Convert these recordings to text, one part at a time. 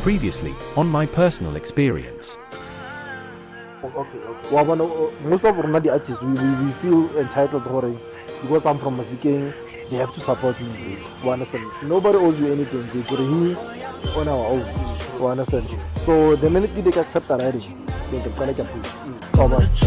Previously, on my personal experience. Okay. Well, most of the artists, we feel entitled because I'm from Mafikeng, they have to support me. You understand? Nobody owes you anything. They put me on our own. You understand? So the minute they can accept that writing, they can collect a push.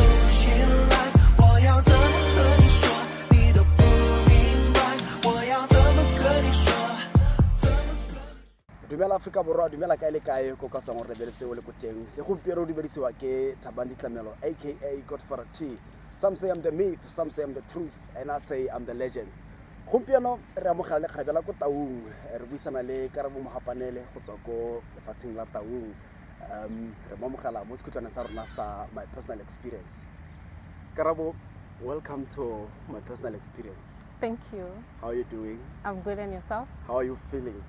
Dumela Afrika Borwa, dumela kae le kae go ka tswa mo re beletse o le go teng. Le go piero di bedisiwa ke Thabang Ditlamelo aka Godfather T. Some say I'm the myth, some say I'm the truth, and I say I'm the legend. Gompieno re amogela le kgabela ko Taung, re buisana le Karabo Mohapanele go tswa ko lefatsheng la Taung. Re amogela mo sekutlwana sa rona sa my personal experience. Karabo, welcome to my personal experience. Thank you. How are you doing? I'm good, and yourself? How are you feeling?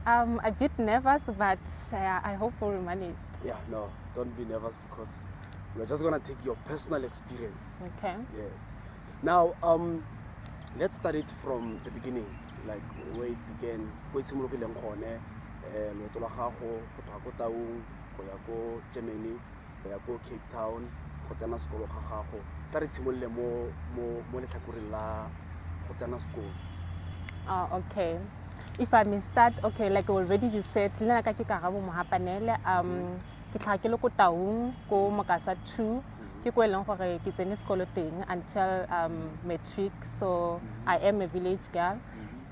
A bit nervous, but I hope we'll manage. Yeah, no, don't be nervous because we're just gonna take your personal experience. Okay. Yes. Now, let's start it from the beginning, like where it began. Go itshimologileng gone leeto la gago go tloga ko Taung go ya ko Germany go ya ko Cape Town go tsena sekolo ga gago. Tla re tshimolle mo letlhakoreng la go tsena sekolo. Okay. If I may start, okay, like already you said, le ka ke Karabo Mohapanele, ke tlhakile ko Taung ko Makasa 2 ke go eleng gore ke tsene sekolo teng until matric, so I am a village girl.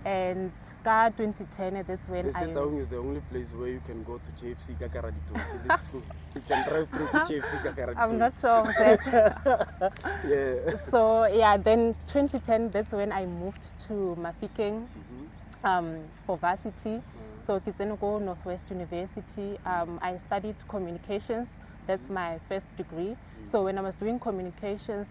And ka 2010, that's when Taung is the only place where you can go to KFC Kakaradito. Is it true? You can drive through to KFC Kakaradito. I'm not sure of that. Yeah. So yeah, then 2010, that's when I moved to Mafikeng for varsity. So Kitzenoko Northwest University. I studied communications. That's my first degree. So when I was doing communications,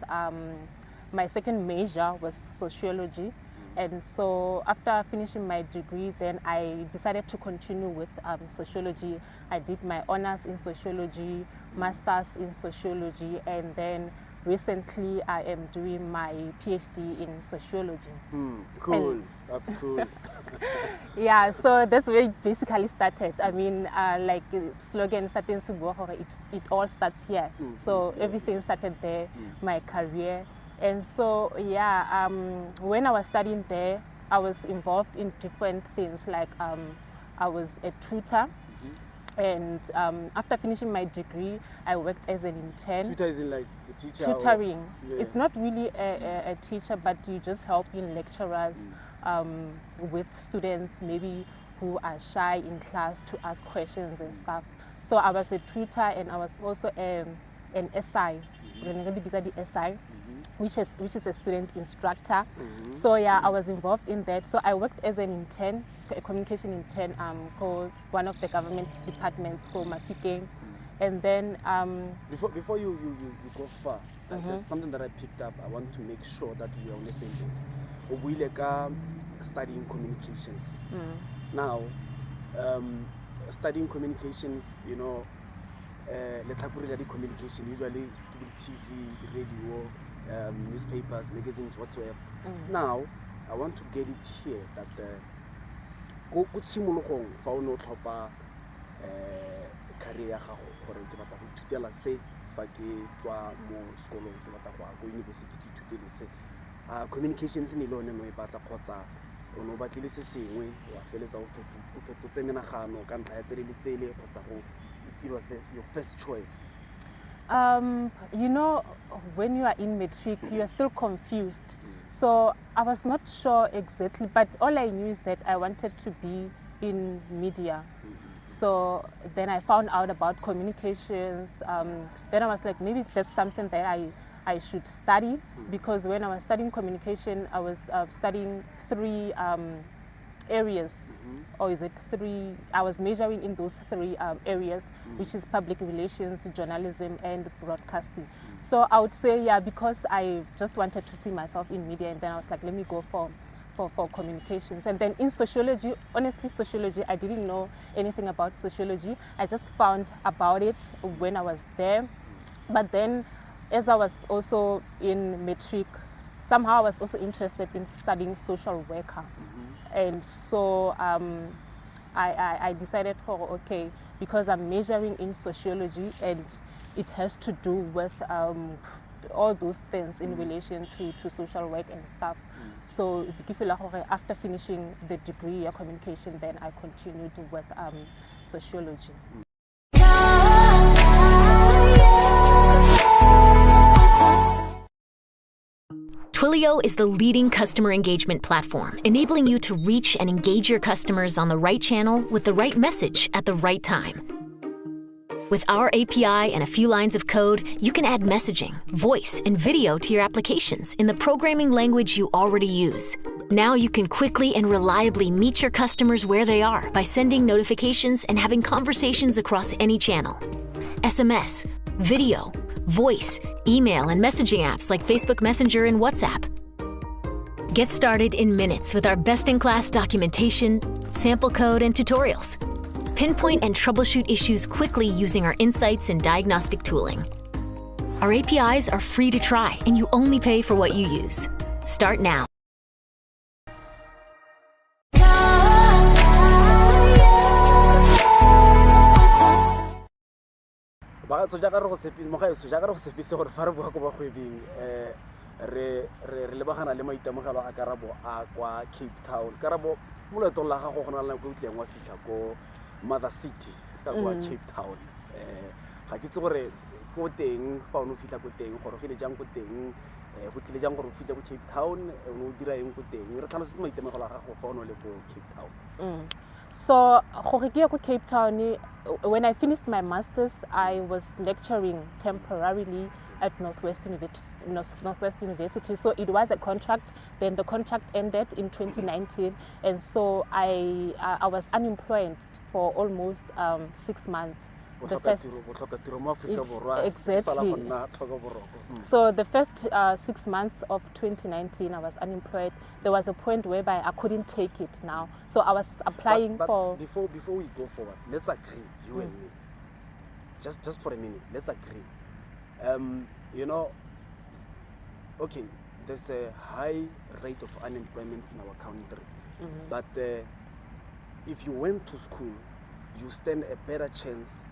my second major was sociology. And so after finishing my degree, then I decided to continue with sociology. I did my honors in sociology, masters in sociology, and then recently I am doing my PhD in sociology. Cool, that's cool. Yeah, so that's where it basically started. I mean, like slogan starting it all starts here. So everything started there, my career. And so, yeah, when I was studying there, I was involved in different things. Like I was a tutor. And after finishing my degree, I worked as an intern. Tutor is in like a teacher? Tutoring. Yeah. It's not really a teacher, but you just help in lecturers with students maybe who are shy in class to ask questions and stuff. So I was a tutor, and I was also an SI, which is a student instructor. So yeah, I was involved in that. So I worked as an intern, a communication intern, called one of the government departments called Mafikeng. And then before you go far, there's something that I picked up. I want to make sure that we are on the same page. We like studying communications. Now, studying communications, you know, the communication usually TV, radio, newspapers, magazines, whatsoever. Now, I want to get it here that go simologong fa o no tlhopa career ya gago gore ke batla go ithutela se fa ke tswa mo sekolong ke batla go ya go university ke ithutele se communications ne lone no e batla kgotsa o no batlile se sengwe wa feletsa o fetotse menagano ka ntlha ya tsele le tsele kgotsa go it was your first choice? You know, when you are in matric, you are still confused. So I was not sure exactly, but all I knew is that I wanted to be in media. So then I found out about communications. Then I was like, maybe that's something that I should study, because when I was studying communication, I was studying 3 areas, or is it 3? I was majoring in those 3 areas, which is public relations, journalism, and broadcasting. So I would say, yeah, because I just wanted to see myself in media, and then I was like, let me go for communications. And then in sociology, honestly, sociology, I didn't know anything about sociology. I just found about it when I was there. But then, as I was also in matric, somehow I was also interested in studying social worker. And so I decided for, okay, because I'm majoring in sociology, and it has to do with all those things in relation to social work and stuff. So after finishing the degree of communication, then I continued with sociology. Twilio is the leading customer engagement platform, enabling you to reach and engage your customers on the right channel with the right message at the right time. With our API and a few lines of code, you can add messaging, voice, and video to your applications in the programming language you already use. Now you can quickly and reliably meet your customers where they are by sending notifications and having conversations across any channel. SMS, video, voice, email, and messaging apps like Facebook Messenger and WhatsApp. Get started in minutes with our best-in-class documentation, sample code, and tutorials. Pinpoint and troubleshoot issues quickly using our insights and diagnostic tooling. Our APIs are free to try, and you only pay for what you use. Start now. So jaaka re go sepisa mo gae so jaaka re go sepisa gore fa re bua go ba gwebing re lebagana le maitemogelo a Karabo a kwa Cape Town. Karabo mo letong la gago go na le go tleng wa fitlha ko Mother City ka kwa Cape Town. Ga ke tse gore go teng fa o no fitlha go teng gore go ile jang go teng go tlile jang gore o fitlha go Cape Town o no dira eng go teng re tlhalose maitemogelo a gago fa o no le go Cape Town. So, Cape Town, when I finished my master's, I was lecturing temporarily at Northwest University. So it was a contract. Then the contract ended in 2019, and so I was unemployed for almost 6 months. The first, exactly. So the first 6 months of 2019, I was unemployed. There was a point whereby I couldn't take it now. So I was applying for... Before we go forward, let's agree, you and me. Just for a minute, let's agree. You know, okay, there's a high rate of unemployment in our country. But if you went to school, you stand a better chance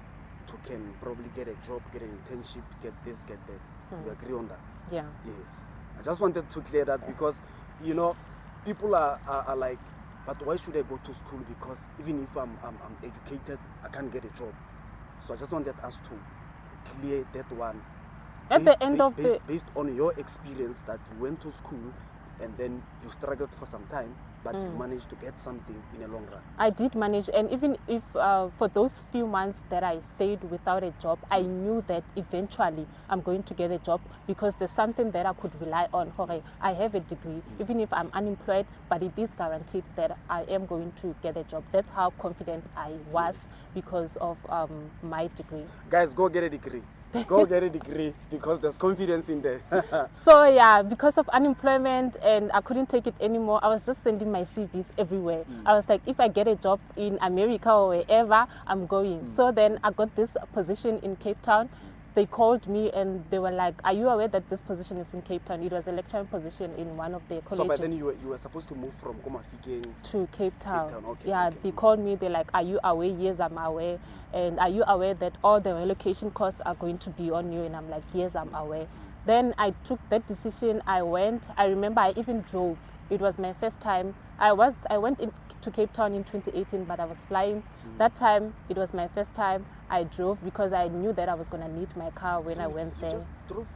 to can probably get a job, get an internship, get this, get that. You agree on that? Yeah. Yes. I just wanted to clear that because, you know, people are like, but why should I go to school? Because even if I'm educated, I can't get a job. So I just wanted us to clear that one. At the end of based on your experience that you went to school and then you struggled for some time, but you managed to get something in the long run. I did manage, and even if for those few months that I stayed without a job, I knew that eventually I'm going to get a job because there's something that I could rely on. I have a degree, even if I'm unemployed, but it is guaranteed that I am going to get a job. That's how confident I was because of my degree. Guys, go get a degree. Go get a degree because there's confidence in there. So yeah, because of unemployment and I couldn't take it anymore, I was just sending my CVs everywhere. I was like, if I get a job in America or wherever, I'm going. So then I got this position in Cape Town. They called me and they were like, are you aware that this position is in Cape Town? It was a lecturing position in one of their colleges. So by then you were supposed to move from Komafikeng to Cape Town. Okay, yeah, okay. They called me, they're like, are you aware? Yes, I'm aware. And are you aware that all the relocation costs are going to be on you? And I'm like, yes, I'm aware. Then I took that decision. I went. I remember I even drove. It was my first time. I went to Cape Town in 2018, but I was flying. That time, it was my first time. I drove because I knew that I was going to need my car when I went there. Just drove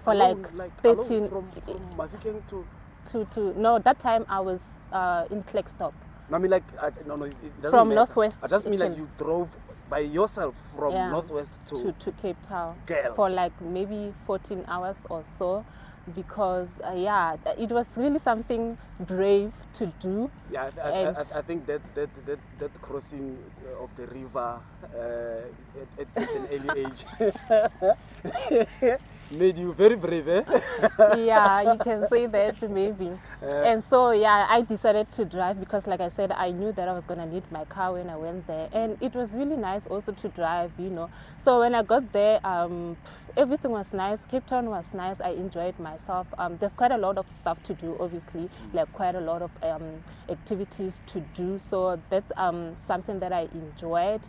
for alone, like 13 from Mafikeng to no, that time I was in Klekstop. No, I mean like no, it doesn't from matter. Northwest. I just mean like you drove by yourself from Northwest to Cape Town Girl. for like maybe 14 hours or so, because it was really something brave to do. Yeah, I think that crossing of the river at an early age made you very brave, eh? Yeah, you can say that maybe. And so I decided to drive because, like I said, I knew that I was gonna need my car when I went there, and it was really nice also to drive, you know. So when I got there, everything was nice. Cape Town was nice. I enjoyed myself. There's quite a lot of stuff to do, obviously, like quite a lot of activities to do. So that's something that I enjoyed.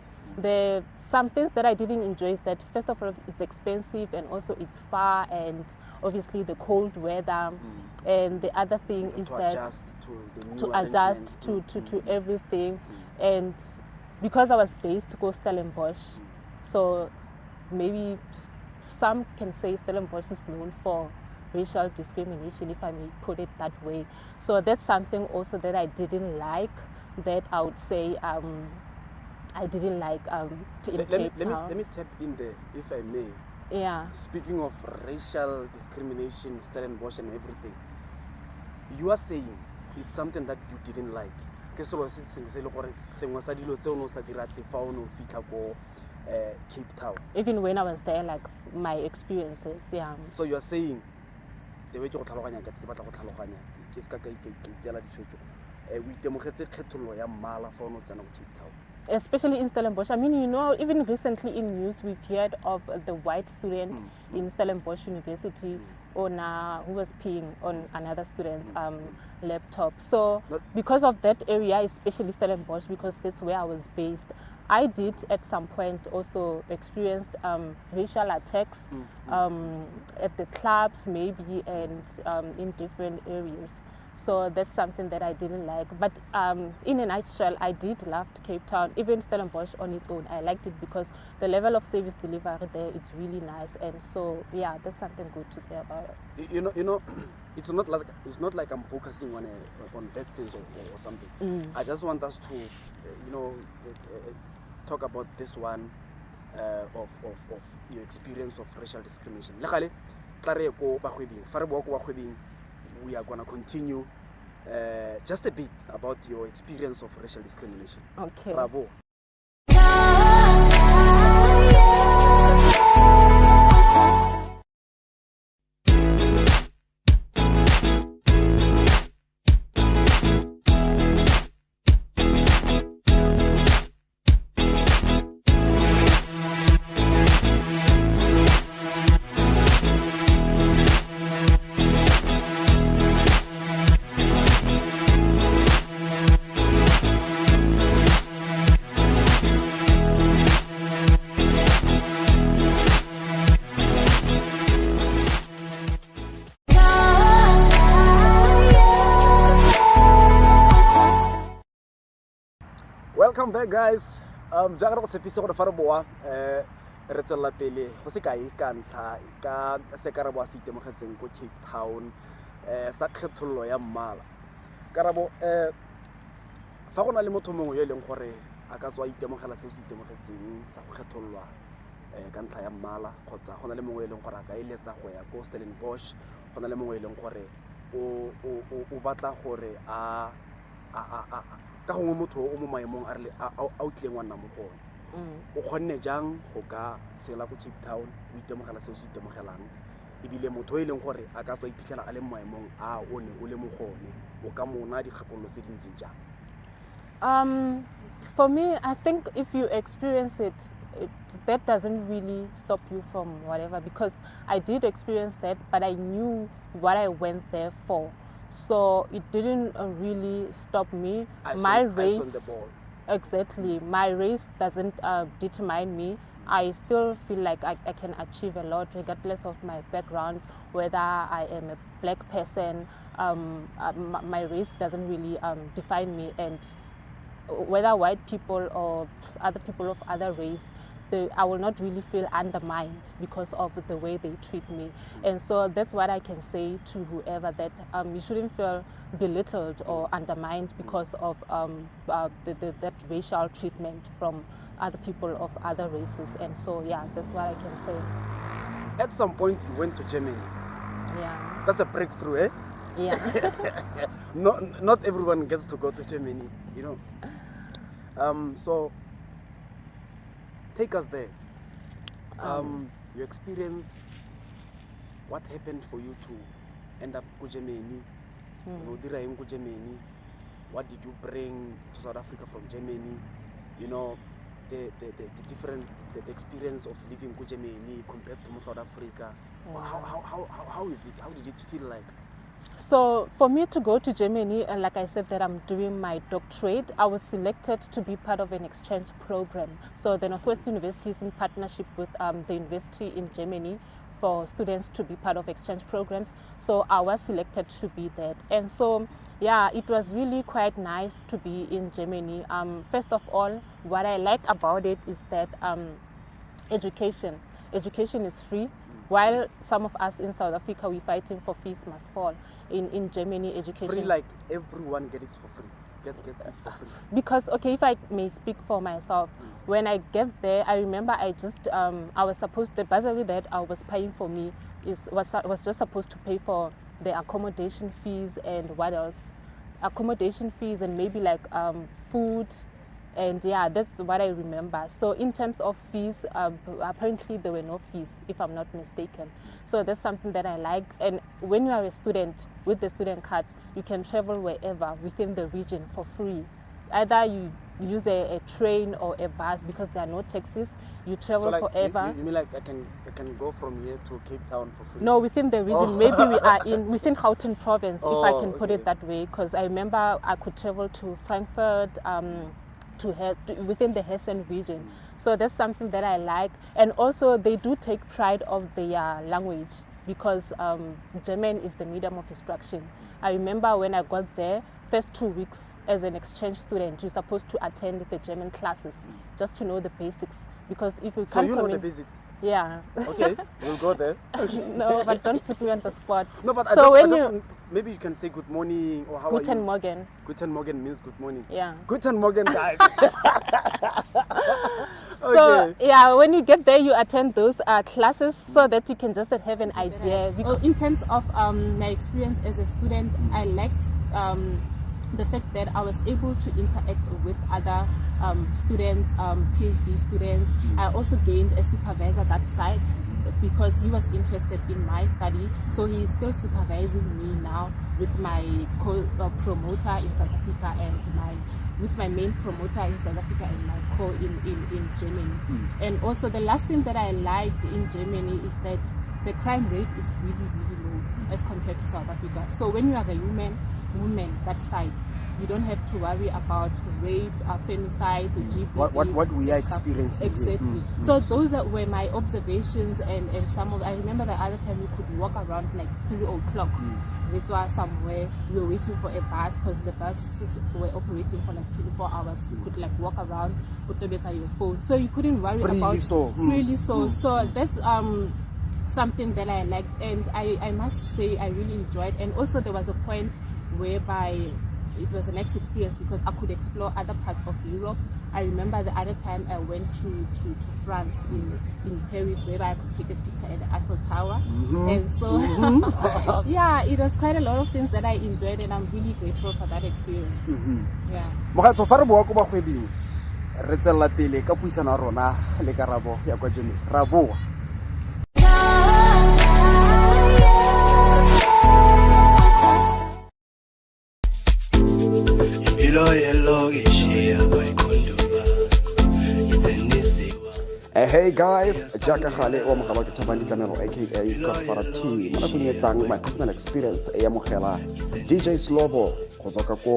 Some things that I didn't enjoy is that, first of all, it's expensive, and also it's far, and obviously the cold weather. And the other thing is that adjust to everything. And because I was based to go Stellenbosch, so maybe some can say Stellenbosch is known for racial discrimination, if I may put it that way. So that's something also that I didn't like, that I would say I didn't like in Cape Town. Let me tap in there, if I may. Yeah. Speaking of racial discrimination, Stellenbosch and everything, you are saying it's something that you didn't like. Cape Town. Even when I was there, like my experiences, yeah. So you are saying the way especially in Stellenbosch. I mean, you know, even recently in news we've heard of the white student in Stellenbosch University who was peeing on another student's laptop. So because of that area, especially Stellenbosch, because that's where I was based, I did at some point also experienced racial attacks at the clubs maybe, and in different areas. So that's something that I didn't like. But in a nutshell, I did love Cape Town, even Stellenbosch on its own. I liked it because the level of service delivery there is really nice, and so yeah, that's something good to say about it. You know, it's not like I'm focusing on bad things or something. I just want us to, talk about this one of your experience of racial discrimination. We are going to continue just a bit about your experience of racial discrimination. Okay. Bravo. Welcome back, guys. Jaaka go sepisa go fara boa re tswela pele go se kae ka ntlha ka se Karabo a se itemogetseng ko Cape Town sa kgethololo ya mmala. Karabo fa go na le motho mongwe yo leng gore a ka tswa itemogela se se itemogetseng sa go kgethololwa ka ntlha ya mmala, kgotsa go na le mongwe yo leng gore a ka eletsa go ya ko Stellenbosch, go na le mongwe yo leng gore o batla gore a ka gongwe motho o mo maemong a utleng wa nna mo gone o kgonne jang go ka tshela ko Cape Town o itemogela se o se itemogelang, ebile motho o e leng gore a ka tswa iphitlhela a le maemong a o ne o le mo gone o ka mona dikgakololo tse dintseng jang? For me, I think if you experience it, that doesn't really stop you from whatever, because I did experience that, but I knew what I went there for. So it didn't really stop me. My race, exactly. My race doesn't determine me. I still feel like I can achieve a lot regardless of my background, whether I am a black person. My race doesn't really define me, and whether white people or other people of other race, I will not really feel undermined because of the way they treat me. And so that's what I can say to whoever, that you shouldn't feel belittled or undermined because of that racial treatment from other people of other races. And so, yeah, that's what I can say. At some point, you went to Germany. Yeah. That's a breakthrough, eh? Yeah. Not everyone gets to go to Germany, you know. So, take us there. Your experience, what happened for you to end up in Germany? What did you bring to South Africa from Germany? You know, the experience of living in Germany compared to South Africa. How is it? How did it feel like? So for me to go to Germany, and like I said that I'm doing my doctorate, I was selected to be part of an exchange program. So the Northwest University is in partnership with the university in Germany for students to be part of exchange programs. So I was selected to be that. And so, yeah, it was really quite nice to be in Germany. First of all, what I like about it is that education is free. While some of us in South Africa, we're fighting for fees must fall. In Germany, education... Free, like everyone gets it for free. Gets it for free. Because, okay, if I may speak for myself, when I get there, I remember I was supposed, the bursary that I was paying for me was just supposed to pay for the accommodation fees and what else? Accommodation fees and maybe like food. And yeah, that's what I remember. So in terms of fees, apparently there were no fees, if I'm not mistaken. So that's something that I like. And when you are a student with the student card, you can travel wherever within the region for free. Either you use a train or a bus because there are no taxis. You travel so like, forever. You mean like I can go from here to Cape Town for free? No, within the region. Maybe we are within Gauteng province, if I can put okay. it that way. Because I remember I could travel to Frankfurt, within the Hessen region. So that's something that I like. And also they do take pride of their language because German is the medium of instruction. I remember when I got there, first 2 weeks as an exchange student, you're supposed to attend the German classes just to know the basics. Because if you can't know the basics? Yeah. Okay, we'll go there. No, but don't put me on the spot. No, but maybe you can say good morning or how Guten are you? Morgen. Guten Morgen means good morning. Yeah. Guten Morgen, guys. So yeah, when you get there, you attend those classes so that you can just have an idea. Because in terms of my experience as a student, I liked the fact that I was able to interact with other students, PhD students. I also gained a supervisor that side because he was interested in my study, so he is still supervising me now with my co-promoter in South Africa and with my main promoter in South Africa and my in Germany. And also the last thing that I liked in Germany is that the crime rate is really, really low as compared to South Africa. So when you are a woman that side, you don't have to worry about rape, femicide, GBV. What we are experiencing. Exactly. So those were my observations, and some of, I remember the other time we could walk around like 3 o'clock. That's why somewhere we were waiting for a bus because the buses were operating for like 24 hours. You could like walk around, put your phone. So you couldn't worry about freely so. So that's something that I liked, and I must say I really enjoyed. And also there was a point whereby it was a next experience because I could explore other parts of Europe. I remember the other time I went to France in Paris, where I could take a picture at the Eiffel Tower. And so yeah, it was quite a lot of things that I enjoyed, and I'm really grateful for that experience. Yeah. So far bo ko ba khwebing re tsella pele ka puisano ya rona le Karabo ya kwa Germany. Rabo Hey guys, Jaka Khale o mogala ke Thabang Ditlamelo aka Karabo Mohapanele. Mona go nyetsang my personal experience ya mogela DJ Slobo go tswa ka ko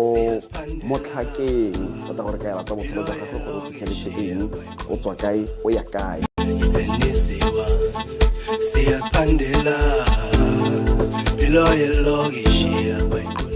motlhakeng tota gore ka ela tsa botshelo jwa gagwe go tshwanetse eng o tswa kae o ya kae. Siyasiphandela bilo yelokishi abayikho.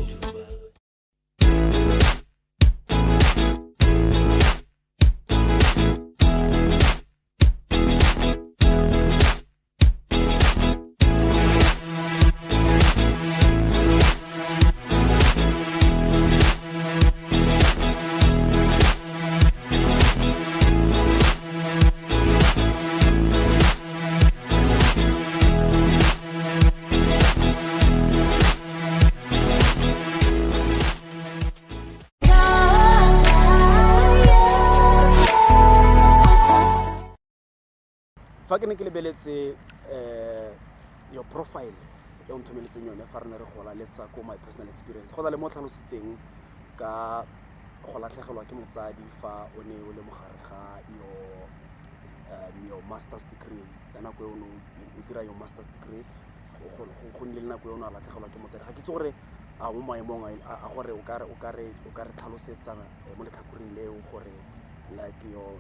Fa ke ne ke lebeletse your profile e o nthometseng yone fa re ne re gola letsa ko my personal experience go le mo tlhalositseng ka go latlhegelwa ke motsadi fa o ne o le mogare ga your master's degree kana go o dira your master's degree go nne le nako yo o ne a latlhegelwa ke motsadi ga ke itse gore a mo maemong a gore o ka re tlhalosetsa mo letlhakoreng leo gore like your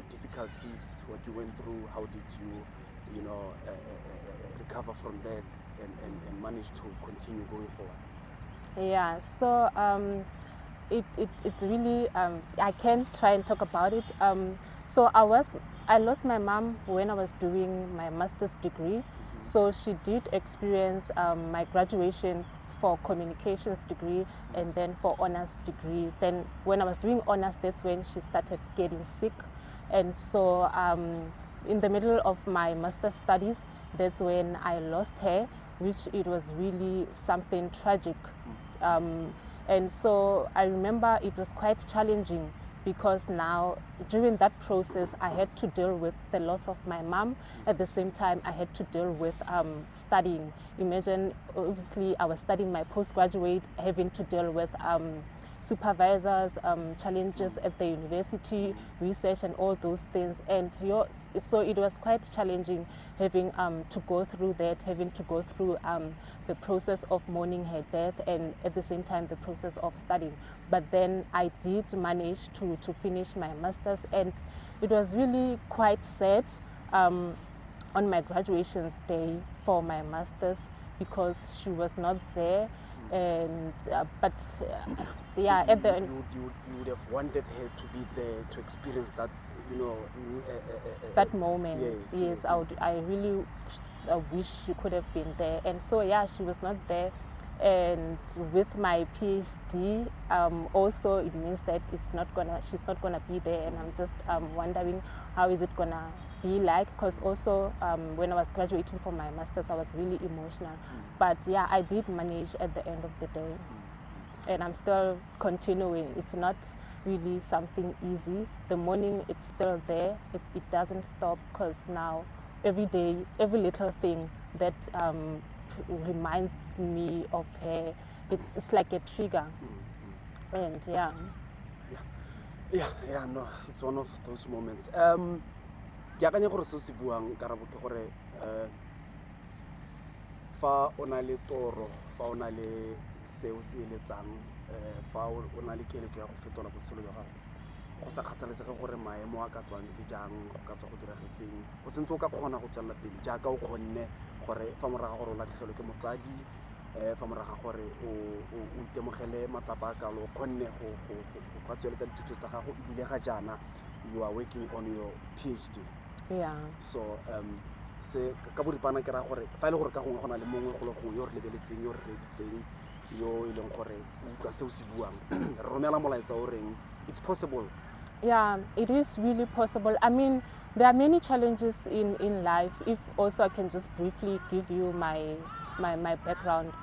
difficulties, what you went through, how did you recover from that and manage to continue going forward? Yeah, so it's really I can try and talk about it. So I lost my mom when I was doing my master's degree. So she did experience my graduation for communications degree and then for honors degree. Then when I was doing honors, that's when she started getting sick. And so in the middle of my master's studies, that's when I lost her, which it was really something tragic. And so I remember it was quite challenging because now during that process I had to deal with the loss of my mom. At the same time I had to deal with studying. Imagine, obviously I was studying my postgraduate, having to deal with supervisors, challenges at the university, research and all those things. And so it was quite challenging having to go through that, having to go through the process of mourning her death and at the same time the process of studying. But then I did manage to finish my master's, and it was really quite sad on my graduation day for my master's because she was not there. And yeah, at the end you would have wanted her to be there to experience that, that moment. Yes. Yes. I really wish she could have been there. And so yeah, she was not there. And with my PhD, also it means that she's not gonna be there. And I'm just wondering how is it gonna be like, because also when I was graduating from my master's I was really emotional. But yeah, I did manage at the end of the day, and I'm still continuing. It's not really something easy. The mourning, it's still there. It doesn't stop, because now every day, every little thing that reminds me of her, it's like a trigger. And yeah, no, it's one of those moments. Ke akanya gore se se buang Karabo ke gore fa o na le toro, fa o na le seo se eletsang, fa o na le keletso ya go fetola botshelo jwa gago, go sa kgathalesege gore maemo a ka tswantse jang, go ka tswa go diragetseng, o sentse o ka kgona go tswelela pele jaaka o kgonne gore fa moraga gore o latlhegelwe ke motsadi, fa moraga gore o itemogele matsapa a kalo, o kgonne go ka tsweletsa dithuto tsa gago, ebile ga jaana you are working on your PhD. yeah. So se ka boripana ke ra gore fa ile gore ka gongwe gona le mongwe go le gongwe yo re lebeletseng, yo re reditseng, yo e leng gore o utlwa seo se buang, re romela molaetsa o reng it's possible. Yeah, it is really possible. I mean, there are many challenges in life. If also I can just briefly give you my background.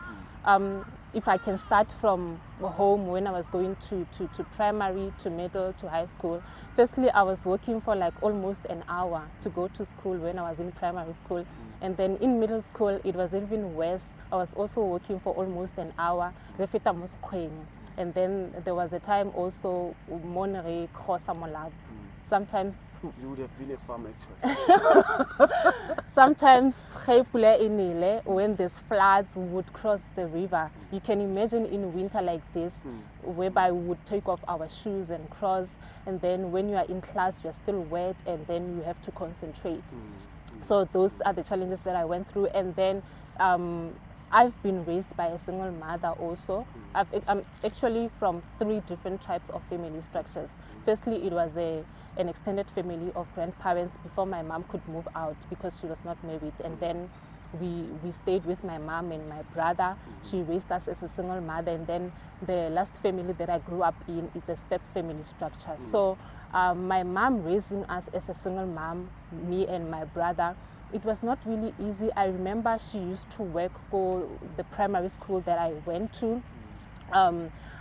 If I can start from home, when I was going to primary, to middle, to high school. Firstly, I was working for like almost an hour to go to school when I was in primary school. And then in middle school, it was even worse. I was also working for almost an hour. And then there was a time also, sometimes You would have been a farm actually. sometimes when there's floods, we would cross the river. You can imagine in winter like this, whereby we would take off our shoes and cross, and then when you are in class, you're still wet, and then you have to concentrate. So those are the challenges that I went through. And then I've been raised by a single mother also. I'm actually from 3 different types of family structures. Firstly, it was an extended family of grandparents before my mom could move out because she was not married. And then we stayed with my mom and my brother. She raised us as a single mother. And then the last family that I grew up in is a step family structure. So my mom raising us as a single mom, me and my brother, it was not really easy. I remember she used to work for the primary school that I went to.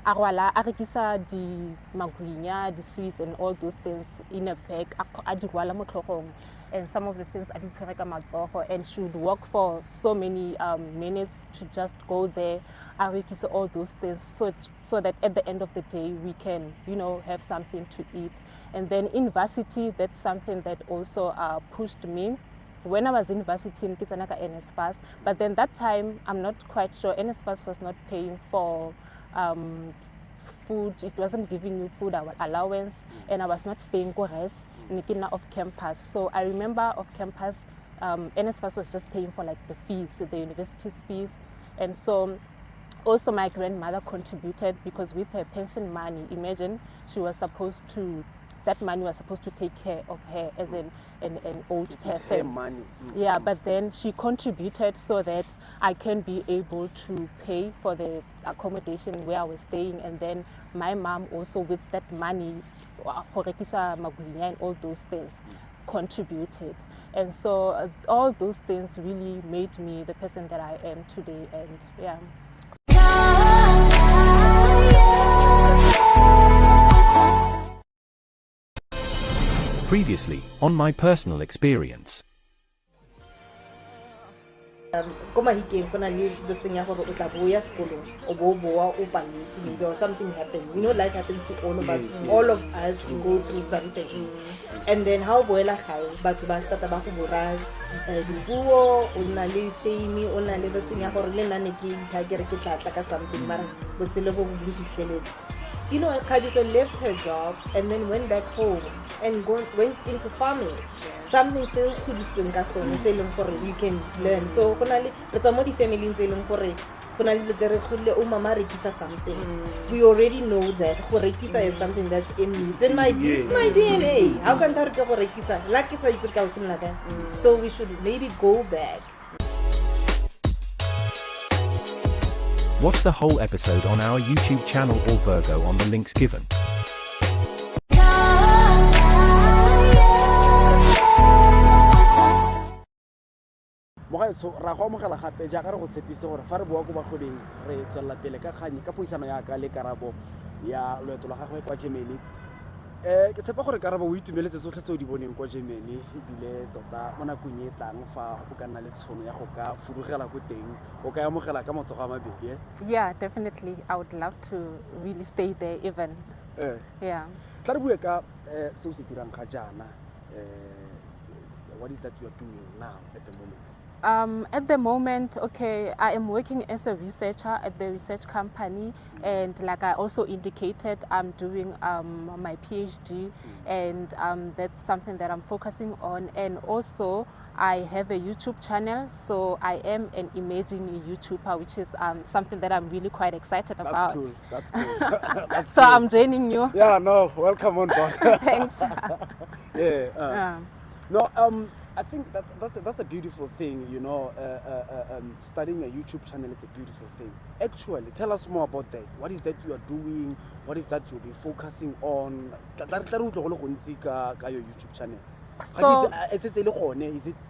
Arwala arekisa di magwinya, the sweets and all those things in a bag. Adirwala mo tlhogong, and some of the things I did tshwere ka matsogo, and she would walk for so many minutes to just go there. Arekisa all those things so that at the end of the day we can, have something to eat. And then in varsity, that's something that also pushed me when I was in university in Kisanaka NSFAS, but then that time I'm not quite sure. NSFAS was not paying for food. It wasn't giving you food allowance, and I was not staying Nikina off campus. So I remember off campus, NSFAS was just paying for like the fees, the university's fees, and so also my grandmother contributed because with her pension money, imagine that money was supposed to take care of her as an old person. Her money. Yeah, but then she contributed so that I can be able to pay for the accommodation where I was staying, and then my mom also with that money, and all those things, contributed. And so all those things really made me the person that I am today, and yeah. Previously, on my personal experience. This thing or something happened. You know, life happens to all of us. Yes. All of us go through something. And then how boela hai but basta tabaku boraz dibuo ona le shame ona le this thing ya gore le nna ke ithakere ke tla ka something mara botshelo bo bo dihleletse. You know, Khadiso left her job and then went back home and went into farming. Something sales could be selling for you can learn. So it's a modi family in selling for something. We already know that Horekisa is something that's in me. It's in my DNA. How can that go Horekisa? So we should maybe go back. Watch the whole episode on our YouTube channel or Virgo on the links given. So ra go mogela gape ja ka re go sepise gore fa re boa go bagoding re tswella pele ka kganye ka poisano ya ka le Karabo ya loeto la gagwe kwa Germany. Ke tshepa gore Karabo o itumeletse tsotlhe tse o di boneng kwa Germany ebile tota mo nakong e tlang fa go ka nna le tshono ya go ka fudugela go teng o ka amogela ka motsogo a mabedi. Yeah, definitely. I would love to really stay there even. Yeah. Tla re bue ka se o se dirang ga jana. What is that you are doing now at the moment? At the moment, okay, I am working as a researcher at the research company, and like I also indicated, I'm doing my PhD, and that's something that I'm focusing on. And also, I have a YouTube channel, so I am an emerging YouTuber, which is something that I'm really quite excited about. That's cool. That's so cool. I'm joining you. Yeah, no, welcome on board. Thanks. No, I think that's a beautiful thing, you know. Starting a YouTube channel is a beautiful thing. Actually, tell us more about that. What is that you are doing? What is that you'll be focusing on? Your YouTube channel. So, is it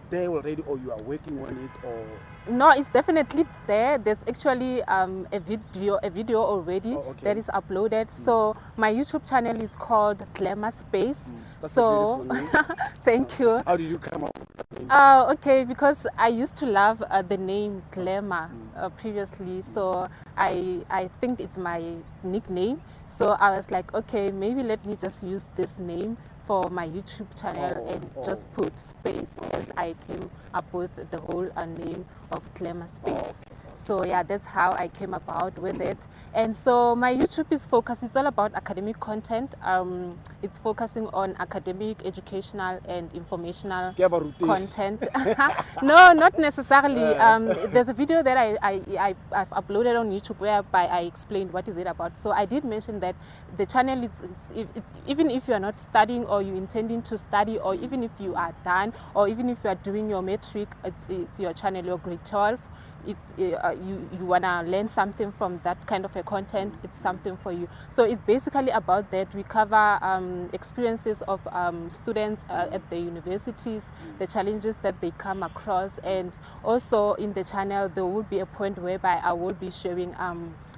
there already, or you are working on it, or? No, it's definitely there. There's actually a video already that is uploaded. So my YouTube channel is called Glamour Space. That's so a beautiful name. Thank you. How did you come up with that name? Okay, because I used to love the name Glamour previously, so I think it's my nickname. So I was like, okay, maybe let me just use this name for my YouTube channel and just put space, as I came up with the whole name of Glamour Space. So yeah, that's how I came about with it. And so my YouTube is focused, it's all about academic content. It's focusing on academic, educational and informational content. No, not necessarily. There's a video that I've uploaded on YouTube whereby I explained what is it about. So I did mention that the channel is even if you are not studying or you're intending to study, or even if you are done, or even if you are doing your metric, it's your channel, your grade 12. You want to learn something from that kind of a content, it's something for you. So it's basically about that. We cover experiences of students at the universities, the challenges that they come across, and also in the channel there will be a point whereby I will be sharing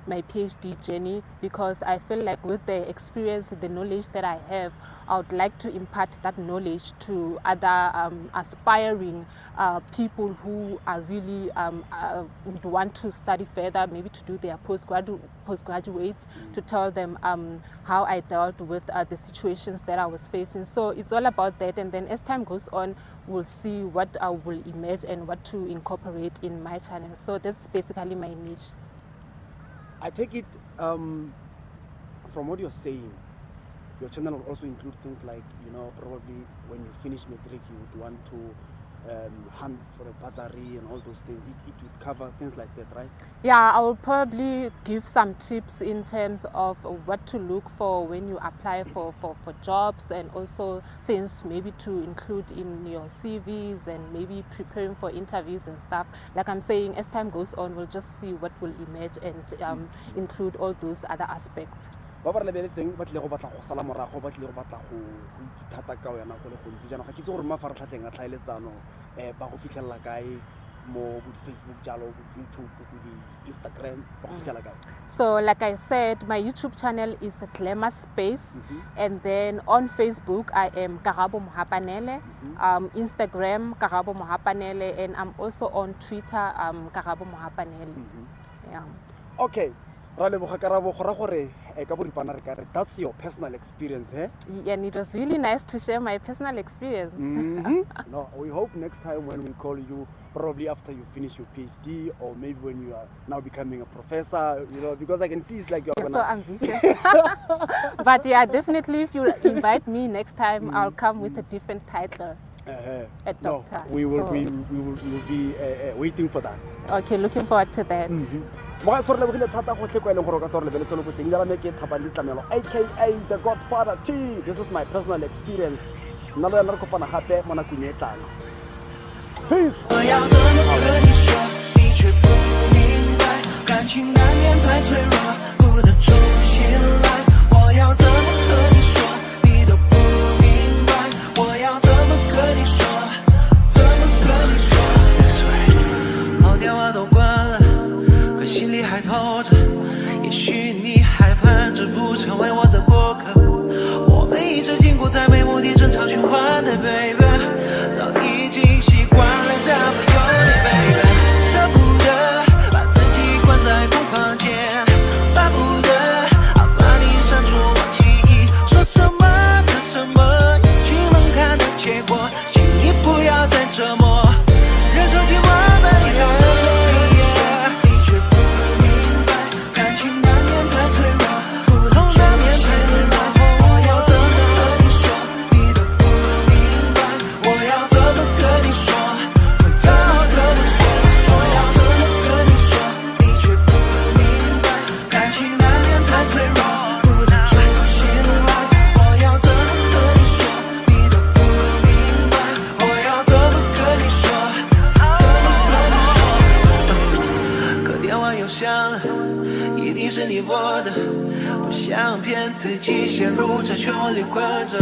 my PhD journey, because I feel like with the experience, the knowledge that I have, I would like to impart that knowledge to other aspiring people who are really would want to study further, maybe to do their postgraduates, to tell them how I dealt with the situations that I was facing. So it's all about that, and then as time goes on, we'll see what will emerge and what to incorporate in my channel. So that's basically my niche. I take it from what you're saying, your channel will also include things like, probably when you finish matric, you would want to hunt for a bursary and all those things. It would cover things like that, right? Yeah, I will probably give some tips in terms of what to look for when you apply for jobs, and also things maybe to include in your CVs, and maybe preparing for interviews and stuff. Like I'm saying, as time goes on, we'll just see what will emerge and include all those other aspects. Ba ba lebeletseng ba tle go batla go sala morago, ba tle go batla go ithata ka wena go le gontsi jana ga ke itse gore mafaratlhatlheng a tlhaeletsano ba go fitlhela kae mo Facebook, jalo YouTube, Instagram, ba go fitlhela kae? So like I said, my YouTube channel is a Glamour Space, and then on Facebook I am Karabo Mohapanele, Instagram Karabo Mohapanele, and I'm also on Twitter Karabo Mohapanele. Yeah. Okay. That's your personal experience, eh? And it was really nice to share my personal experience. No, we hope next time when we call you, probably after you finish your PhD, or maybe when you are now becoming a professor, because I can see it's like you're so ambitious. But yeah, definitely if you invite me next time, I'll come with a different title. A doctor. No, we will be waiting for that. Okay, looking forward to that. Thabang Ditlamelo, aka the Godfather T. This is my personal experience. Peace.一定是你我的，不想骗自己陷入这漩涡里困着。